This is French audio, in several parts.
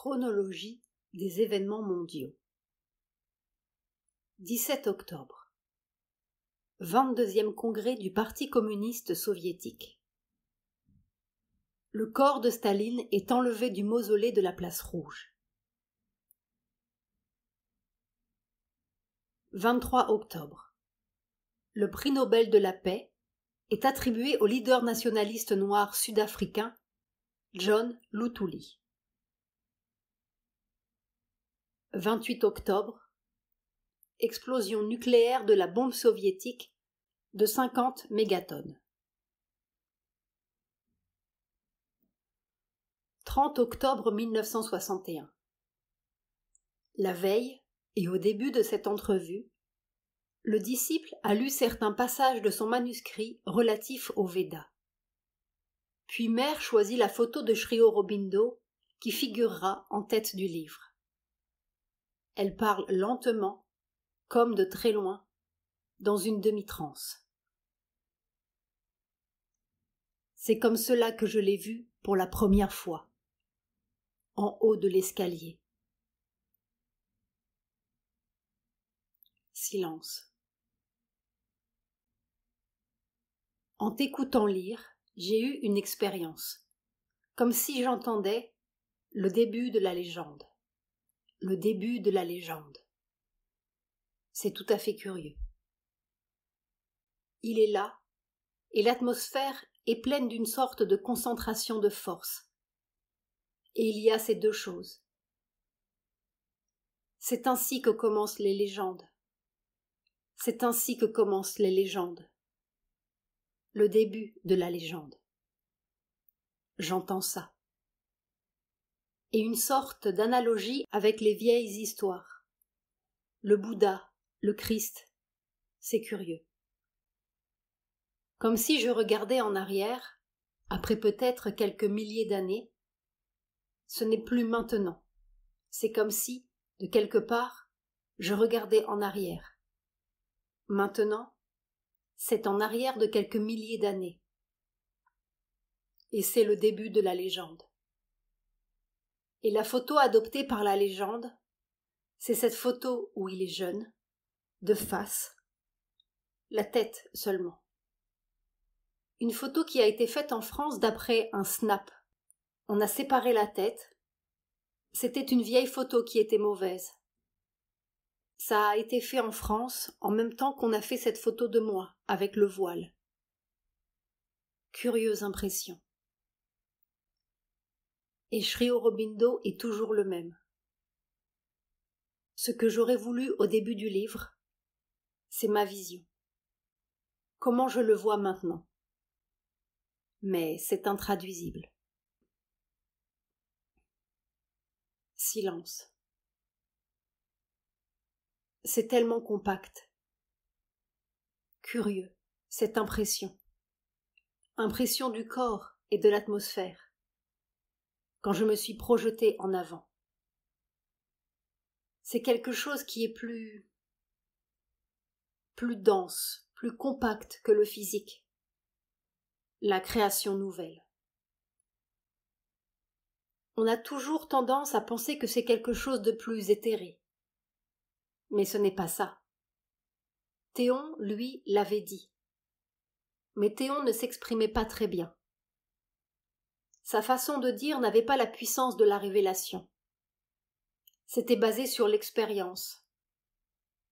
Chronologie des événements mondiaux. 17 octobre. 22e congrès du Parti communiste soviétique. Le corps de Staline est enlevé du mausolée de la place Rouge. 23 octobre. Le prix Nobel de la paix est attribué au leader nationaliste noir sud-africain John Luthuli. 28 octobre. Explosion nucléaire de la bombe soviétique de 50 mégatonnes. 30 octobre 1961. La veille, et au début de cette entrevue, le disciple a lu certains passages de son manuscrit relatifs aux Védas. Puis Mère choisit la photo de Sri Aurobindo qui figurera en tête du livre. Elle parle lentement, comme de très loin, dans une demi-transe. C'est comme cela que je l'ai vu pour la première fois, en haut de l'escalier. Silence. En t'écoutant lire, j'ai eu une expérience, comme si j'entendais le début de la légende. Le début de la légende. C'est tout à fait curieux. Il est là, et l'atmosphère est pleine d'une sorte de concentration de force. Et il y a ces deux choses. C'est ainsi que commencent les légendes. C'est ainsi que commencent les légendes. Le début de la légende. J'entends ça. Et une sorte d'analogie avec les vieilles histoires. Le Bouddha, le Christ, c'est curieux. Comme si je regardais en arrière, après peut-être quelques milliers d'années. Ce n'est plus maintenant. C'est comme si, de quelque part, je regardais en arrière. Maintenant, c'est en arrière de quelques milliers d'années. Et c'est le début de la légende. Et la photo adoptée par la légende, c'est cette photo où il est jeune, de face, la tête seulement. Une photo qui a été faite en France d'après un snap. On a séparé la tête. C'était une vieille photo qui était mauvaise. Ça a été fait en France en même temps qu'on a fait cette photo de moi, avec le voile. Curieuse impression. Et Sri Aurobindo est toujours le même. Ce que j'aurais voulu au début du livre, c'est ma vision. Comment je le vois maintenant. Mais c'est intraduisible. Silence. C'est tellement compact. Curieux, cette impression. Impression du corps et de l'atmosphère. Quand je me suis projetée en avant. C'est quelque chose qui est plus dense, plus compact que le physique. La création nouvelle. On a toujours tendance à penser que c'est quelque chose de plus éthéré. Mais ce n'est pas ça. Théon, lui, l'avait dit. Mais Théon ne s'exprimait pas très bien. Sa façon de dire n'avait pas la puissance de la révélation. C'était basé sur l'expérience.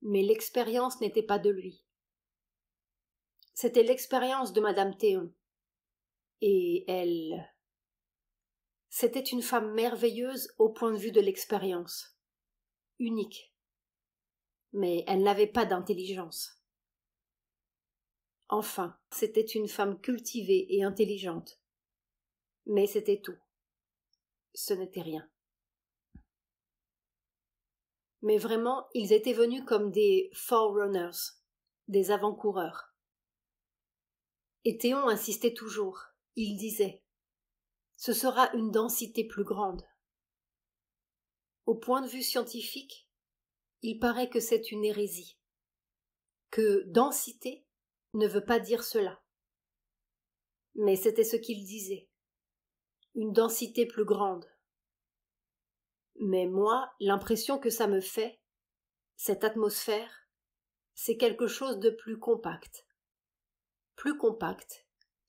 Mais l'expérience n'était pas de lui. C'était l'expérience de Madame Théon. Et elle... C'était une femme merveilleuse au point de vue de l'expérience. Unique. Mais elle n'avait pas d'intelligence. Enfin, c'était une femme cultivée et intelligente. Mais c'était tout. Ce n'était rien. Mais vraiment, ils étaient venus comme des forerunners, des avant-coureurs. Et Théon insistait toujours. Il disait « Ce sera une densité plus grande ». Au point de vue scientifique, il paraît que c'est une hérésie. Que densité ne veut pas dire cela. Mais c'était ce qu'il disait. Une densité plus grande. Mais moi, l'impression que ça me fait, cette atmosphère, c'est quelque chose de plus compact,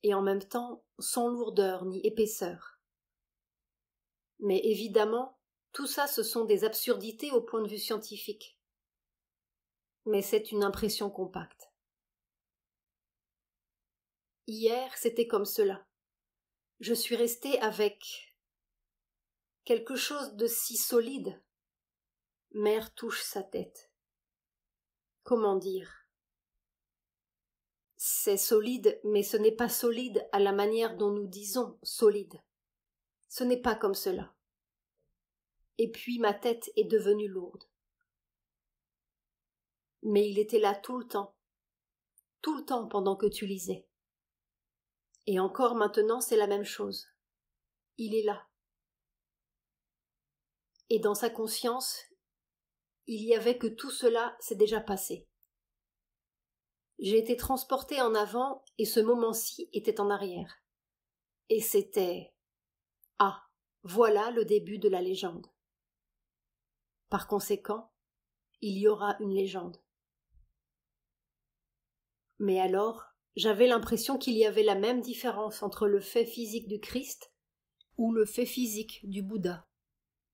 et en même temps sans lourdeur ni épaisseur. Mais évidemment, tout ça ce sont des absurdités au point de vue scientifique. Mais c'est une impression compacte. Hier, c'était comme cela. Je suis restée avec quelque chose de si solide. Mère touche sa tête. Comment dire? C'est solide, mais ce n'est pas solide à la manière dont nous disons solide. Ce n'est pas comme cela. Et puis ma tête est devenue lourde. Mais il était là tout le temps pendant que tu lisais. Et encore maintenant, c'est la même chose. Il est là. Et dans sa conscience, il y avait que tout cela s'est déjà passé. J'ai été transportée en avant et ce moment-ci était en arrière. Et c'était... Ah, voilà le début de la légende. Par conséquent, il y aura une légende. Mais alors, j'avais l'impression qu'il y avait la même différence entre le fait physique du Christ ou le fait physique du Bouddha,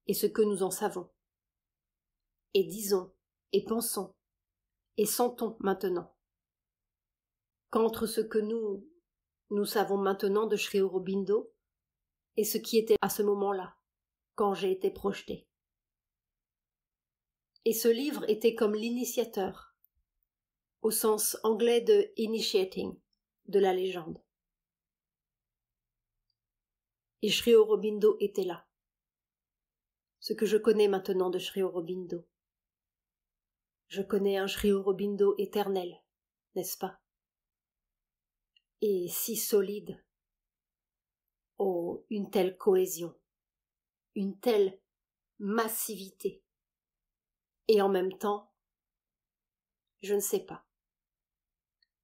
et ce que nous en savons. Et disons, et pensons, et sentons maintenant, qu'entre ce que nous savons maintenant de Sri Aurobindo et ce qui était à ce moment-là, quand j'ai été projetée. Et ce livre était comme l'initiateur, au sens anglais de initiating, de la légende. Et Sri Aurobindo était là. Ce que je connais maintenant de Sri Aurobindo. Je connais un Sri Aurobindo éternel, n'est-ce pas? Et si solide. Oh, une telle cohésion, une telle massivité. Et en même temps, je ne sais pas.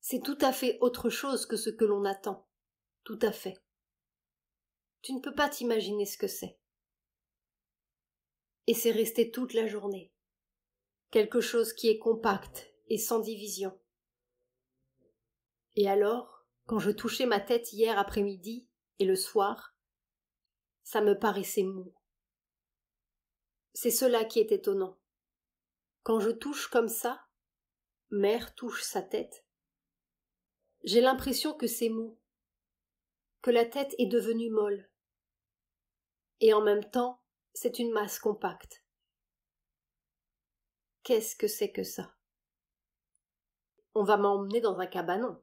C'est tout à fait autre chose que ce que l'on attend, tout à fait. Tu ne peux pas t'imaginer ce que c'est. Et c'est resté toute la journée. Quelque chose qui est compact et sans division. Et alors, quand je touchais ma tête hier après-midi et le soir, ça me paraissait mou. C'est cela qui est étonnant. Quand je touche comme ça, mère touche sa tête, j'ai l'impression que c'est mou, que la tête est devenue molle. Et en même temps, c'est une masse compacte. Qu'est-ce que c'est que ça? On va m'emmener dans un cabanon.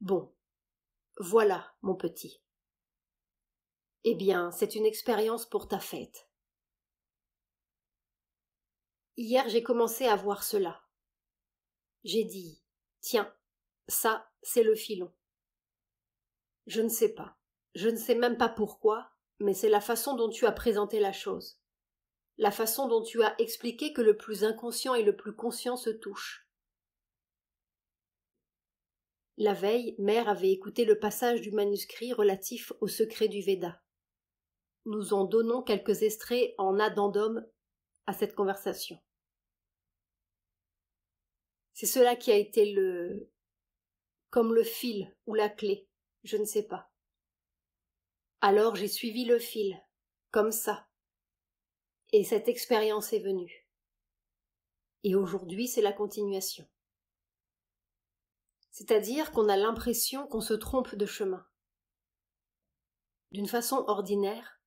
Bon, voilà, mon petit. Eh bien, c'est une expérience pour ta fête. Hier, j'ai commencé à voir cela. J'ai dit, tiens, ça, c'est le filon. Je ne sais pas. Je ne sais même pas pourquoi, mais c'est la façon dont tu as présenté la chose. La façon dont tu as expliqué que le plus inconscient et le plus conscient se touchent. La veille, mère avait écouté le passage du manuscrit relatif au secret du Veda. Nous en donnons quelques extraits en addendum à cette conversation. C'est cela qui a été comme le fil ou la clé, je ne sais pas. Alors j'ai suivi le fil, comme ça. Et cette expérience est venue. Et aujourd'hui, c'est la continuation. C'est-à-dire qu'on a l'impression qu'on se trompe de chemin. D'une façon ordinaire,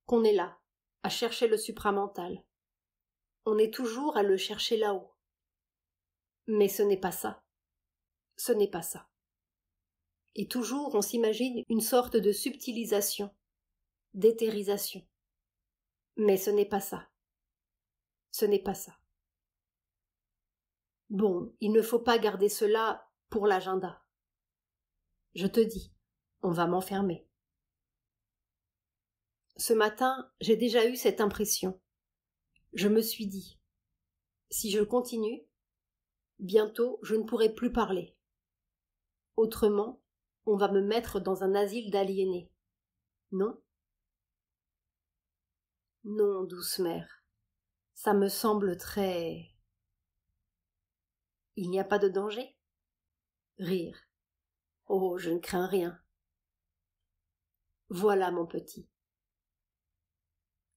qu'on est là, à chercher le supramental. On est toujours à le chercher là-haut. Mais ce n'est pas ça. Ce n'est pas ça. Et toujours on s'imagine une sorte de subtilisation, d'éthérisation. Mais ce n'est pas ça. Ce n'est pas ça. Bon, il ne faut pas garder cela pour l'agenda. Je te dis, on va m'enfermer. Ce matin, j'ai déjà eu cette impression. Je me suis dit, si je continue, bientôt je ne pourrai plus parler. Autrement, on va me mettre dans un asile d'aliénés. Non? Non, douce mère, ça me semble très... Il n'y a pas de danger? Rire. Oh, je ne crains rien. Voilà, mon petit.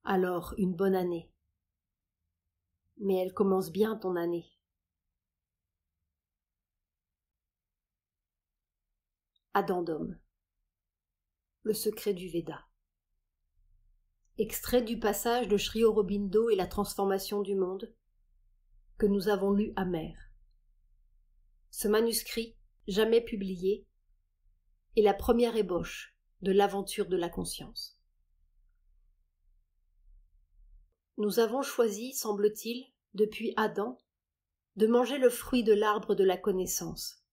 Alors, une bonne année. Mais elle commence bien, ton année. Addendum. Le secret du Veda. Extrait du passage de Sri Aurobindo et la transformation du monde, que nous avons lu à Mer. Ce manuscrit, jamais publié, est la première ébauche de l'aventure de la conscience. Nous avons choisi, semble-t-il, depuis Adam, de manger le fruit de l'arbre de la connaissance.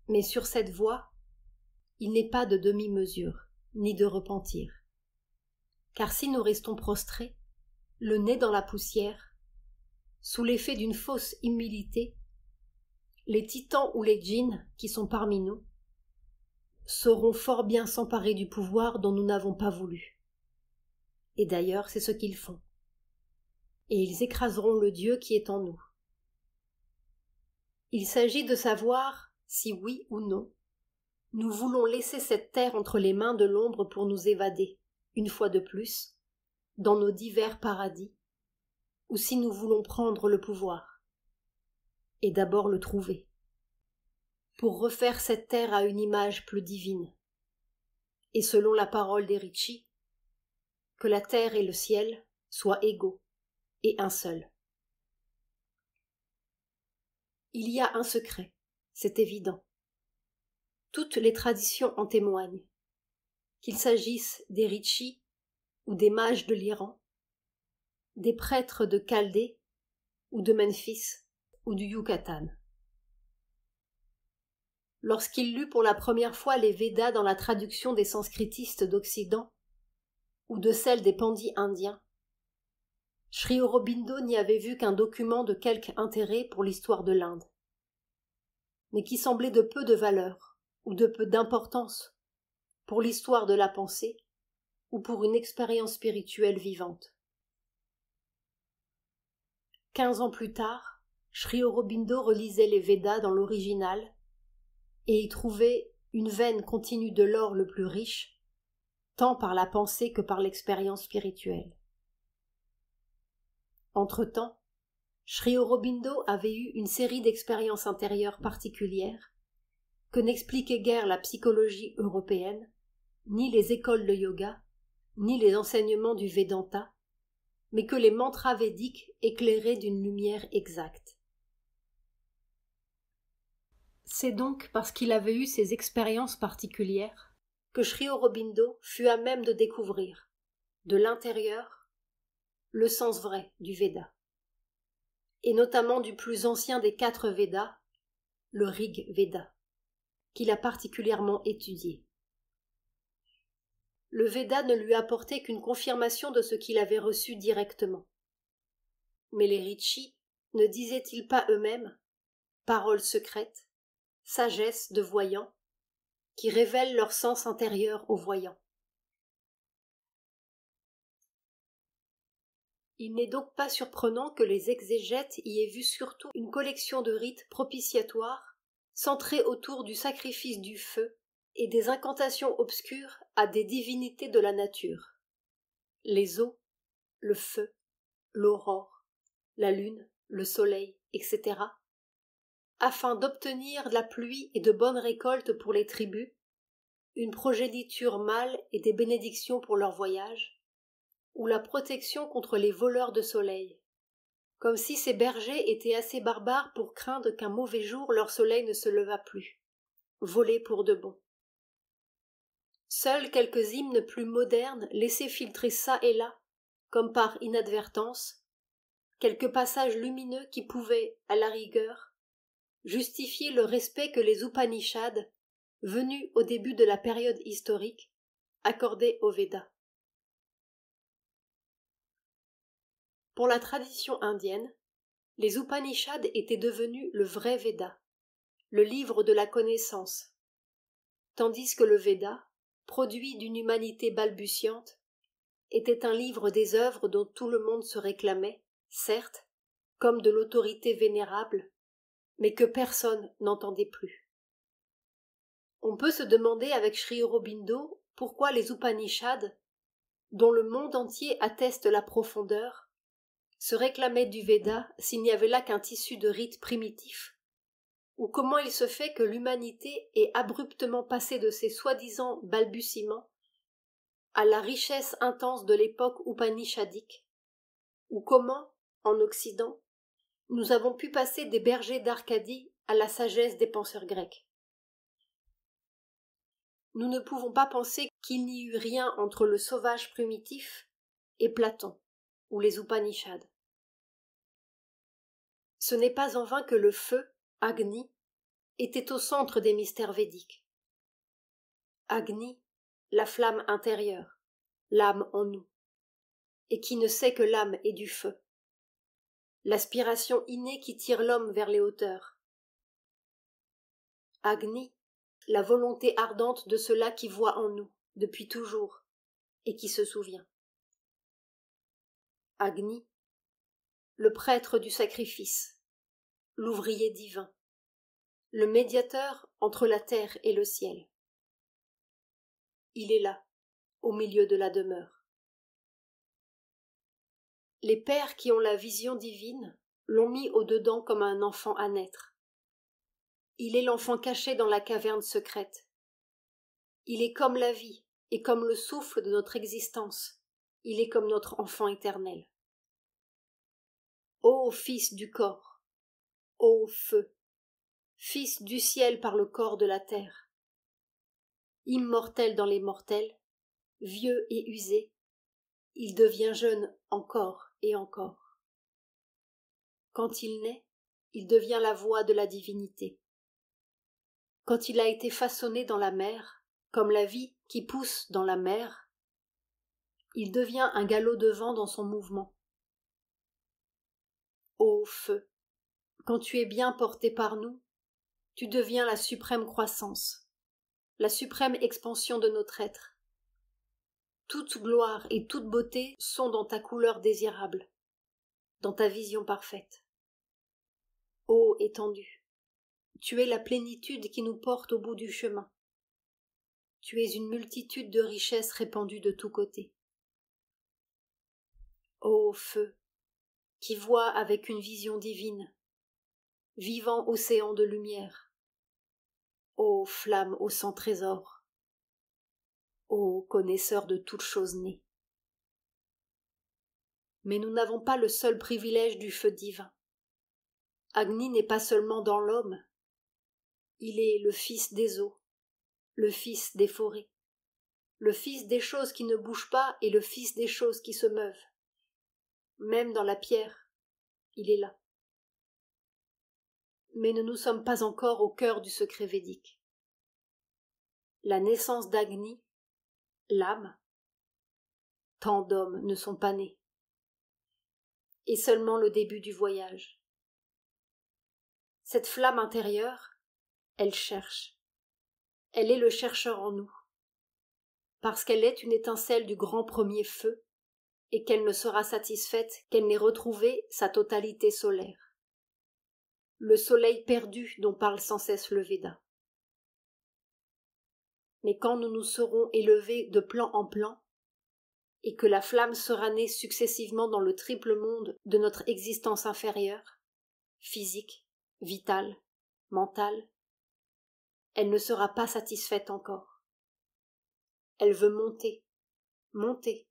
Mais sur cette voie, il n'est pas de demi-mesure, ni de repentir. Car si nous restons prostrés, le nez dans la poussière, sous l'effet d'une fausse humilité, les titans ou les djinns qui sont parmi nous sauront fort bien s'emparer du pouvoir dont nous n'avons pas voulu. Et d'ailleurs, c'est ce qu'ils font. Et ils écraseront le Dieu qui est en nous. Il s'agit de savoir si oui ou non nous voulons laisser cette terre entre les mains de l'ombre pour nous évader, une fois de plus, dans nos divers paradis, ou si nous voulons prendre le pouvoir, et d'abord le trouver, pour refaire cette terre à une image plus divine, et selon la parole des Rishi, que la terre et le ciel soient égaux et un seul. Il y a un secret, c'est évident. Toutes les traditions en témoignent, qu'il s'agisse des Rishi ou des mages de l'Iran, des prêtres de Chaldée ou de Memphis ou du Yucatan. Lorsqu'il lut pour la première fois les Védas dans la traduction des sanskritistes d'Occident ou de celle des pandits indiens, Sri Aurobindo n'y avait vu qu'un document de quelque intérêt pour l'histoire de l'Inde, mais qui semblait de peu de valeur ou de peu d'importance pour l'histoire de la pensée ou pour une expérience spirituelle vivante. 15 ans plus tard, Sri Aurobindo relisait les Védas dans l'original et y trouvait une veine continue de l'or le plus riche, tant par la pensée que par l'expérience spirituelle. Entre-temps, Sri Aurobindo avait eu une série d'expériences intérieures particulières que n'expliquait guère la psychologie européenne, ni les écoles de yoga, ni les enseignements du Vedanta, mais que les mantras védiques éclairaient d'une lumière exacte. C'est donc parce qu'il avait eu ces expériences particulières que Sri Aurobindo fut à même de découvrir, de l'intérieur, le sens vrai du Veda, et notamment du plus ancien des 4 Védas, le Rig Veda, qu'il a particulièrement étudié. Le Veda ne lui apportait qu'une confirmation de ce qu'il avait reçu directement. Mais les Rishi ne disaient-ils pas eux-mêmes, paroles secrètes, sagesse de voyants, qui révèlent leur sens intérieur aux voyants? Il n'est donc pas surprenant que les exégètes y aient vu surtout une collection de rites propitiatoires centrés autour du sacrifice du feu et des incantations obscures à des divinités de la nature. Les eaux, le feu, l'aurore, la lune, le soleil, etc., afin d'obtenir de la pluie et de bonnes récoltes pour les tribus, une progéniture mâle et des bénédictions pour leur voyage, ou la protection contre les voleurs de soleil, comme si ces bergers étaient assez barbares pour craindre qu'un mauvais jour leur soleil ne se levât plus, volés pour de bon. Seuls quelques hymnes plus modernes laissaient filtrer çà et là, comme par inadvertance, quelques passages lumineux qui pouvaient, à la rigueur, justifier le respect que les Upanishads, venus au début de la période historique, accordaient aux Védas. Pour la tradition indienne, les Upanishads étaient devenus le vrai Veda, le livre de la connaissance, tandis que le Veda, produit d'une humanité balbutiante, était un livre des œuvres dont tout le monde se réclamait, certes, comme de l'autorité vénérable, mais que personne n'entendait plus. On peut se demander avec Sri Aurobindo pourquoi les Upanishads, dont le monde entier atteste la profondeur, se réclamaient du Veda s'il n'y avait là qu'un tissu de rites primitifs, ou comment il se fait que l'humanité est abruptement passée de ses soi-disant balbutiements à la richesse intense de l'époque upanishadique, ou comment, en Occident, nous avons pu passer des bergers d'Arcadie à la sagesse des penseurs grecs. Nous ne pouvons pas penser qu'il n'y eut rien entre le sauvage primitif et Platon, ou les Upanishads. Ce n'est pas en vain que le feu, Agni, était au centre des mystères védiques. Agni, la flamme intérieure, l'âme en nous, et qui ne sait que l'âme est du feu, l'aspiration innée qui tire l'homme vers les hauteurs. Agni, la volonté ardente de cela qui voit en nous, depuis toujours, et qui se souvient. Agni, le prêtre du sacrifice, l'ouvrier divin, le médiateur entre la terre et le ciel. Il est là, au milieu de la demeure. Les pères qui ont la vision divine l'ont mis au-dedans comme un enfant à naître. Il est l'enfant caché dans la caverne secrète. Il est comme la vie et comme le souffle de notre existence. Il est comme notre enfant éternel. Ô fils du corps, ô feu, fils du ciel par le corps de la terre, immortel dans les mortels, vieux et usé, il devient jeune encore et encore. Quand il naît, il devient la voix de la divinité. Quand il a été façonné dans la mer, comme la vie qui pousse dans la mer, il devient un galop de vent dans son mouvement. Ô feu, quand tu es bien porté par nous, tu deviens la suprême croissance, la suprême expansion de notre être. Toute gloire et toute beauté sont dans ta couleur désirable, dans ta vision parfaite. Ô étendue, tu es la plénitude qui nous porte au bout du chemin. Tu es une multitude de richesses répandues de tous côtés. Ô feu, qui voit avec une vision divine, vivant océan de lumière. Ô flamme au sang trésor, ô connaisseur de toutes choses nées. Mais nous n'avons pas le seul privilège du feu divin. Agni n'est pas seulement dans l'homme, il est le fils des eaux, le fils des forêts, le fils des choses qui ne bougent pas et le fils des choses qui se meuvent. Même dans la pierre, il est là. Mais ne nous sommes pas encore au cœur du secret védique. La naissance d'Agni, l'âme, tant d'hommes ne sont pas nés, est seulement le début du voyage. Cette flamme intérieure, elle cherche. Elle est le chercheur en nous, parce qu'elle est une étincelle du grand premier feu, et qu'elle ne sera satisfaite qu'elle n'ait retrouvé sa totalité solaire. Le soleil perdu dont parle sans cesse le Veda. Mais quand nous nous serons élevés de plan en plan, et que la flamme sera née successivement dans le triple monde de notre existence inférieure, physique, vitale, mentale, elle ne sera pas satisfaite encore. Elle veut monter, monter,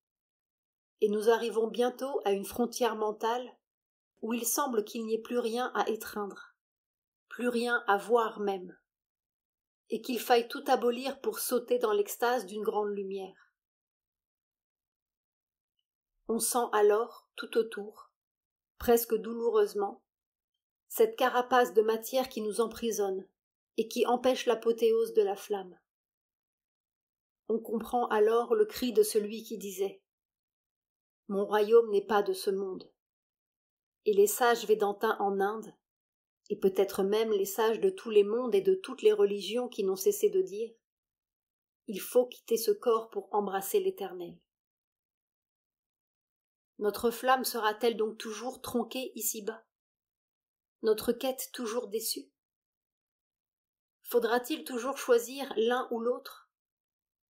et nous arrivons bientôt à une frontière mentale où il semble qu'il n'y ait plus rien à étreindre, plus rien à voir même, et qu'il faille tout abolir pour sauter dans l'extase d'une grande lumière. On sent alors, tout autour, presque douloureusement, cette carapace de matière qui nous emprisonne et qui empêche l'apothéose de la flamme. On comprend alors le cri de celui qui disait « Mon royaume n'est pas de ce monde ». Et les sages védantins en Inde, et peut-être même les sages de tous les mondes et de toutes les religions qui n'ont cessé de dire « Il faut quitter ce corps pour embrasser l'éternel ». Notre flamme sera-t-elle donc toujours tronquée ici-bas? Notre quête toujours déçue? Faudra-t-il toujours choisir l'un ou l'autre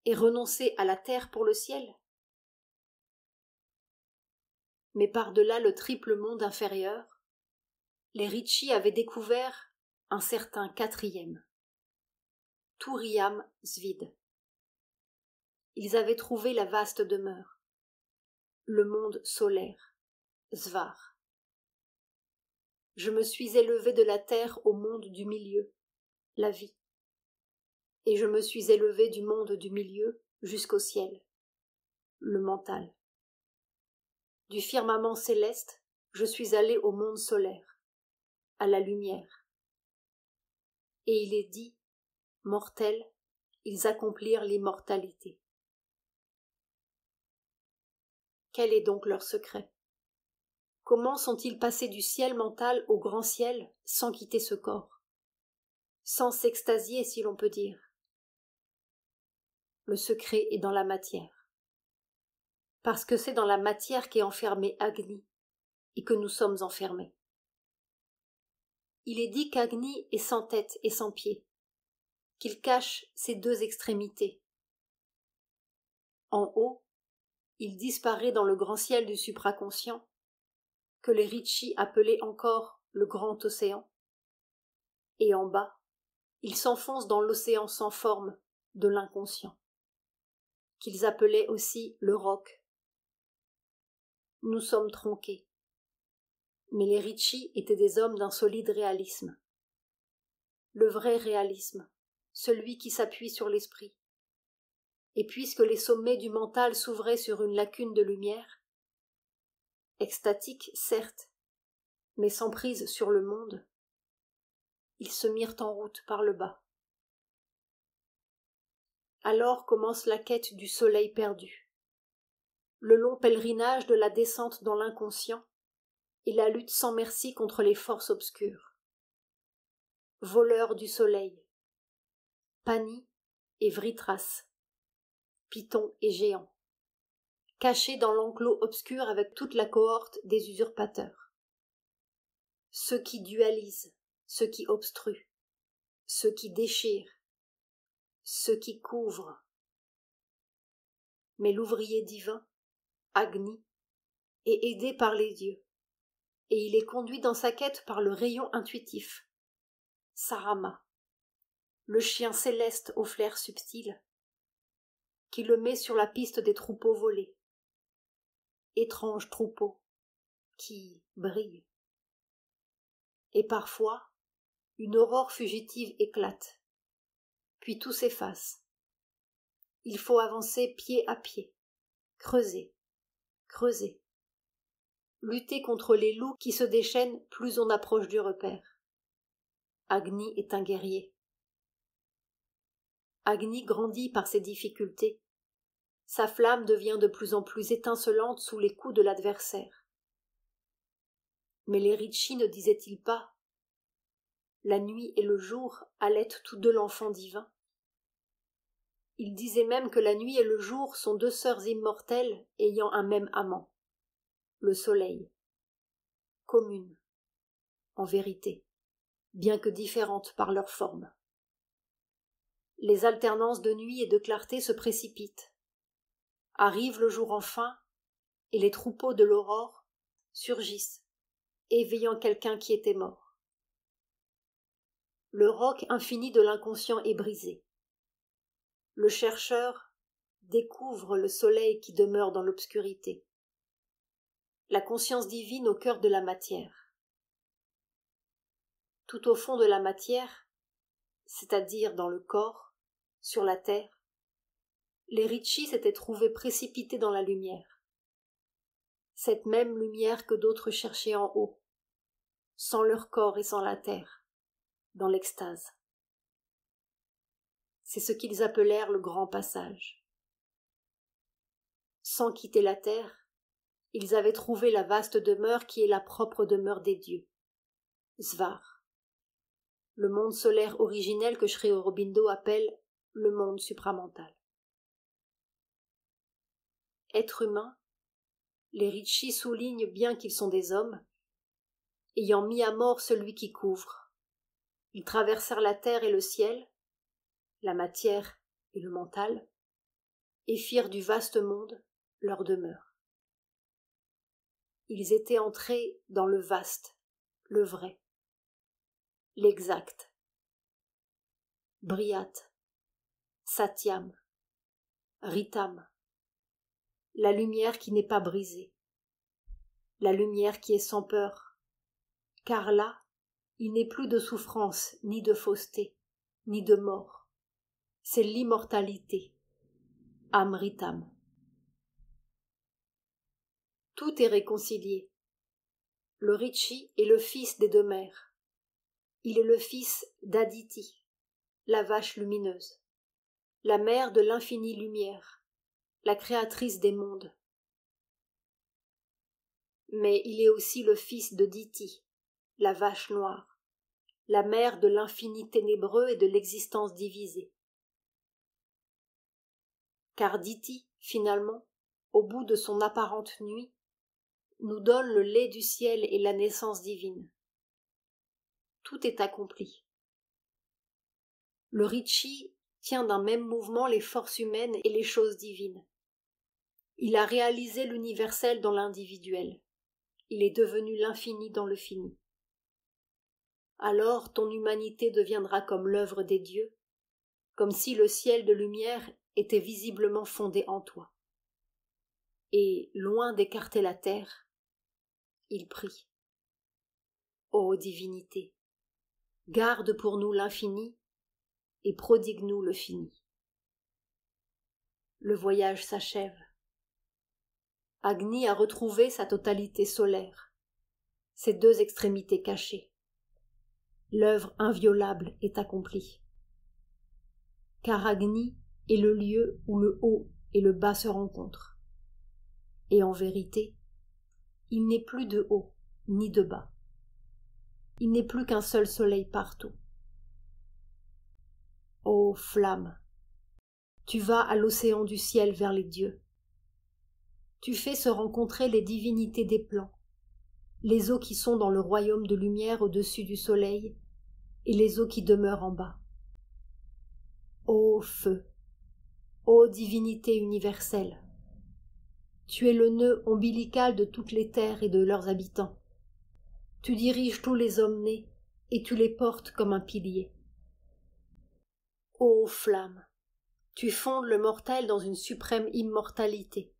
et renoncer à la terre pour le ciel? Mais par-delà le triple monde inférieur, les Ritchie avaient découvert un certain quatrième, Turiam Svid. Ils avaient trouvé la vaste demeure, le monde solaire, Svar. Je me suis élevé de la terre au monde du milieu, la vie, et je me suis élevé du monde du milieu jusqu'au ciel, le mental. Du firmament céleste, je suis allé au monde solaire, à la lumière. Et il est dit, mortels, ils accomplirent l'immortalité. Quel est donc leur secret? Comment sont-ils passés du ciel mental au grand ciel sans quitter ce corps? Sans s'extasier, si l'on peut dire. Le secret est dans la matière. Parce que c'est dans la matière qu'est enfermé Agni, et que nous sommes enfermés. Il est dit qu'Agni est sans tête et sans pied, qu'il cache ses deux extrémités. En haut, il disparaît dans le grand ciel du supraconscient, que les Ritchie appelaient encore le grand océan, et en bas, il s'enfonce dans l'océan sans forme de l'inconscient, qu'ils appelaient aussi le roc. Nous sommes tronqués. Mais les Ritchie étaient des hommes d'un solide réalisme. Le vrai réalisme, celui qui s'appuie sur l'esprit. Et puisque les sommets du mental s'ouvraient sur une lacune de lumière, extatiques certes, mais sans prise sur le monde, ils se mirent en route par le bas. Alors commence la quête du soleil perdu, le long pèlerinage de la descente dans l'inconscient et la lutte sans merci contre les forces obscures. Voleurs du soleil, Pani et Vritras, Python et géant, cachés dans l'enclos obscur avec toute la cohorte des usurpateurs. Ceux qui dualisent, ceux qui obstruent, ceux qui déchirent, ceux qui couvrent. Mais l'ouvrier divin, Agni, est aidé par les dieux, et il est conduit dans sa quête par le rayon intuitif, Sarama, le chien céleste au flair subtil, qui le met sur la piste des troupeaux volés, étranges troupeaux qui brillent. Et parfois, une aurore fugitive éclate, puis tout s'efface. Il faut avancer pied à pied, creuser, creuser, lutter contre les loups qui se déchaînent plus on approche du repère. Agni est un guerrier. Agni grandit par ses difficultés. Sa flamme devient de plus en plus étincelante sous les coups de l'adversaire. Mais les Ritchie ne disaient-ils pas « La nuit et le jour allaitent tous deux l'enfant divin ». Ils disaient même que la nuit et le jour sont deux sœurs immortelles ayant un même amant, le soleil, communes, en vérité, bien que différentes par leur forme. Les alternances de nuit et de clarté se précipitent. Arrive le jour enfin, et les troupeaux de l'aurore surgissent, éveillant quelqu'un qui était mort. Le roc infini de l'inconscient est brisé. Le chercheur découvre le soleil qui demeure dans l'obscurité, la conscience divine au cœur de la matière. Tout au fond de la matière, c'est-à-dire dans le corps, sur la terre, les Ritchie s'étaient trouvés précipités dans la lumière. Cette même lumière que d'autres cherchaient en haut, sans leur corps et sans la terre, dans l'extase. C'est ce qu'ils appelèrent le grand passage. Sans quitter la terre, ils avaient trouvé la vaste demeure qui est la propre demeure des dieux, Svar, le monde solaire originel que Sri Aurobindo appelle le monde supramental. Être humain, les Ricci soulignent bien qu'ils sont des hommes, ayant mis à mort celui qui couvre. Ils traversèrent la terre et le ciel, la matière et le mental, et firent du vaste monde leur demeure. Ils étaient entrés dans le vaste, le vrai, l'exact. Briyat, Satyam, Ritam, la lumière qui n'est pas brisée, la lumière qui est sans peur, car là, il n'est plus de souffrance, ni de fausseté, ni de mort. C'est l'immortalité, Amritam. Tout est réconcilié. Le Rishi est le fils des deux mères. Il est le fils d'Aditi, la vache lumineuse, la mère de l'infinie lumière, la créatrice des mondes. Mais il est aussi le fils de Diti, la vache noire, la mère de l'infini ténébreux et de l'existence divisée. Car Diti, finalement, au bout de son apparente nuit, nous donne le lait du ciel et la naissance divine. Tout est accompli. Le Rishi tient d'un même mouvement les forces humaines et les choses divines. Il a réalisé l'universel dans l'individuel. Il est devenu l'infini dans le fini. Alors ton humanité deviendra comme l'œuvre des dieux, comme si le ciel de lumière était visiblement fondé en toi. Et, loin d'écarter la terre, il prie. Ô divinité, garde pour nous l'infini et prodigue-nous le fini. Le voyage s'achève. Agni a retrouvé sa totalité solaire, ses deux extrémités cachées. L'œuvre inviolable est accomplie. Car Agni est le lieu où le haut et le bas se rencontrent. Et en vérité, il n'est plus de haut ni de bas. Il n'est plus qu'un seul soleil partout. Ô flamme, tu vas à l'océan du ciel vers les dieux. Tu fais se rencontrer les divinités des plans, les eaux qui sont dans le royaume de lumière au-dessus du soleil et les eaux qui demeurent en bas. Ô feu, ô divinité universelle, tu es le nœud ombilical de toutes les terres et de leurs habitants. Tu diriges tous les hommes nés et tu les portes comme un pilier. Ô flamme, tu fondes le mortel dans une suprême immortalité.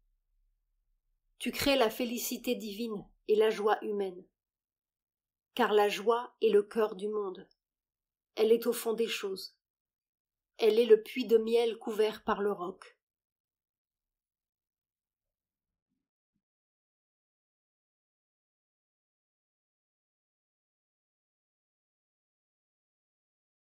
Tu crées la félicité divine et la joie humaine. Car la joie est le cœur du monde. Elle est au fond des choses. Elle est le puits de miel couvert par le roc.